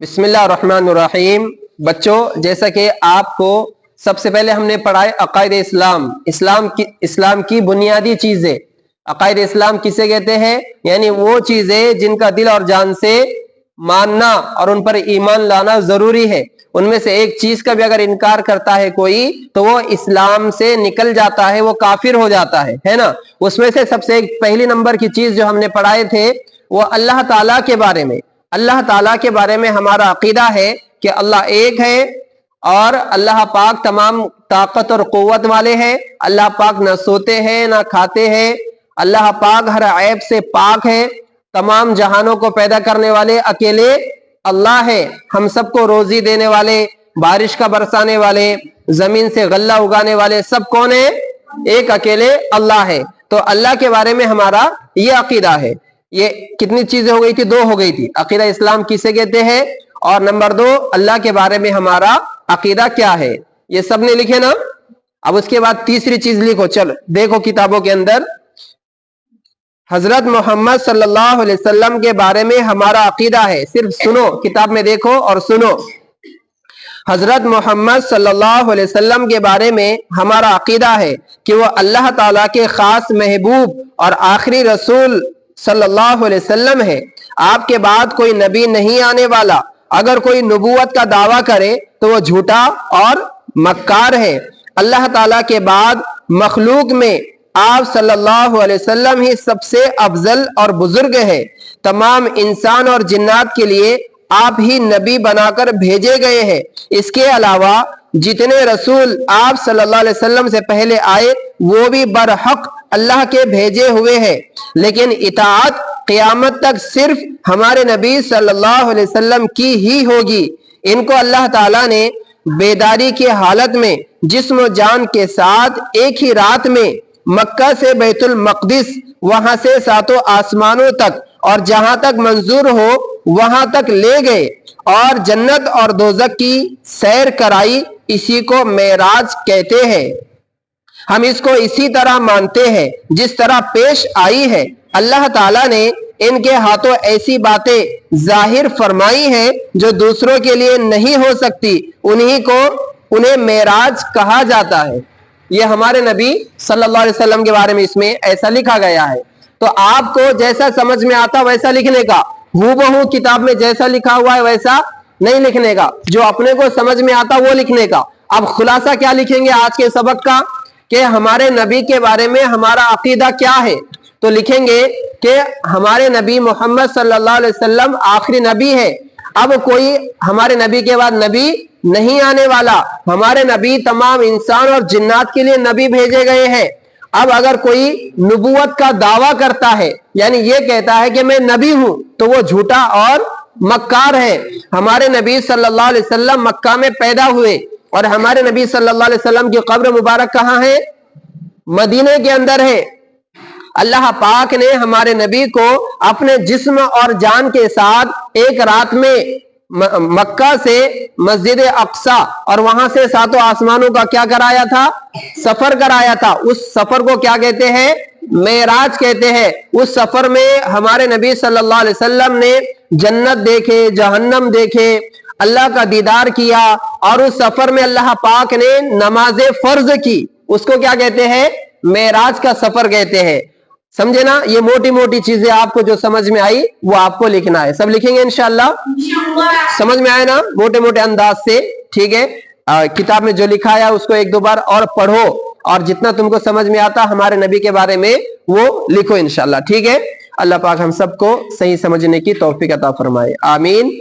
बिस्मिल्लाहिर्रहमानिर्रहीम। बच्चों, जैसा कि आपको सबसे पहले हमने पढ़ाए अकायद इस्लाम की बुनियादी चीजें। अकायद इस्लाम किसे कहते हैं? यानी वो चीजें जिनका दिल और जान से मानना और उन पर ईमान लाना जरूरी है। उनमें से एक चीज का भी अगर इनकार करता है कोई तो वो इस्लाम से निकल जाता है, वो काफिर हो जाता है ना। उसमें से सबसे एक पहली नंबर की चीज जो हमने पढ़ाए थे वो अल्लाह ताला के बारे में। अल्लाह ताला के बारे में हमारा अकीदा है कि अल्लाह एक है और अल्लाह पाक तमाम ताकत और कुव्वत वाले हैं। अल्लाह पाक ना सोते हैं ना खाते हैं। अल्लाह पाक हर ऐब से पाक है। तमाम जहानों को पैदा करने वाले अकेले अल्लाह है। हम सबको रोजी देने वाले, बारिश का बरसाने वाले, जमीन से गल्ला उगाने वाले सब कौन है? एक अकेले अल्लाह है। तो अल्लाह के बारे में हमारा ये अकीदा है। ये कितनी चीजें हो गई थी? दो हो गई थी। अकीदा इस्लाम किसे कहते हैं और नंबर दो अल्लाह के बारे में हमारा अकीदा क्या है। ये सब ने लिखे ना। अब उसके बाद तीसरी चीज लिखो। चलो देखो किताबों के अंदर हजरत मोहम्मद सल्लल्लाहु अलैहि वसल्लम के बारे में हमारा अकीदा है। सिर्फ सुनो, किताब में देखो और सुनो। हजरत मोहम्मद सल्लल्लाहु अलैहि वसल्लम के बारे में हमारा अकीदा है कि वो अल्लाह ताला के खास महबूब और आखिरी रसूल सल्लल्लाहु अलैहि वसल्लम है। आपके बाद कोई नबी नहीं आने वाला। अगर कोई नबूवत का दावा करे तो वो झूठा और मक्कार है। अल्लाह ताला के बाद मखलूक में आप सल्लल्लाहु अलैहि वसल्लम ही सबसे अफजल और बुजुर्ग है। तमाम इंसान और जिन्नात के लिए आप ही नबी बनाकर भेजे गए हैं। इसके अलावा जितने रसूल आप सल्लल्लाहु अलैहि वसल्लम से पहले आए वो भी बरहक अल्लाह के भेजे हुए हैं। लेकिन इताअत क़यामत तक सिर्फ हमारे नबी सल्लल्लाहु अलैहि वसल्लम की ही होगी। इनको अल्लाह ताला ने बेदारी की हालत में जिस्म जान के साथ एक ही रात में मक्का से बैतुल मक़दिस, वहां से सातों आसमानों तक और जहां तक मंजूर हो वहां तक ले गए और जन्नत और दोज़ख की सैर कराई। इसी को मेराज कहते हैं। हम इसको इसी तरह मानते हैं जिस तरह पेश आई है। अल्लाह ताला ने इनके हाथों ऐसी बातें जाहिर फरमाई हैं जो दूसरों के लिए नहीं हो सकती। उन्हें मेराज कहा जाता है। ये हमारे नबी सल्लल्लाहु अलैहि वसल्लम के बारे में इसमें ऐसा लिखा गया है। तो आपको जैसा समझ में आता वैसा लिखने का, हूबहू किताब में जैसा लिखा हुआ है वैसा नहीं लिखने का, जो अपने को समझ में आता वो लिखने का। अब खुलासा क्या लिखेंगे आज के सबक का कि हमारे नबी के बारे में हमारा अकीदा क्या है। तो लिखेंगे कि हमारे नबी मोहम्मद सल्लल्लाहु अलैहि वसल्लम आखिरी नबी है। अब कोई हमारे नबी के बाद नबी नहीं आने वाला। हमारे नबी तमाम इंसान और जिन्नात के लिए नबी भेजे गए हैं। अब अगर कोई नबूवत का दावा करता है, यानी ये कहता है कि मैं नबी हूं, तो वो झूठा और मक्कार है। हमारे नबी सल्लल्लाहु अलैहि वसल्लम मक्का में पैदा हुए और हमारे नबी सल्लल्लाहु अलैहि वसल्लम की कब्र मुबारक कहाँ है? मदीने के अंदर है। अल्लाह पाक ने हमारे नबी को अपने जिस्म और जान के साथ एक रात में मक्का से मस्जिद अक्सा और वहां से सातों आसमानों का क्या कराया था? सफर कराया था। उस सफर को क्या कहते हैं? मेराज कहते हैं। उस सफर में हमारे नबी सल्लल्लाहु अलैहि वसल्लम ने जन्नत देखे, जहन्नम देखे, अल्लाह का दीदार किया और उस सफर में अल्लाह पाक ने नमाज फर्ज की। उसको क्या कहते हैं? मेराज का सफर कहते हैं। समझे ना? ये मोटी मोटी चीजें आपको जो समझ में आई वो आपको लिखना है। सब लिखेंगे इंशाअल्लाह। समझ में आए ना? मोटे मोटे अंदाज से, ठीक है। किताब में जो लिखा है उसको एक दो बार और पढ़ो और जितना तुमको समझ में आता हमारे नबी के बारे में वो लिखो इंशाअल्लाह। ठीक है। अल्लाह पाक हम सबको सही समझने की तौफीक अता फरमाए। आमीन।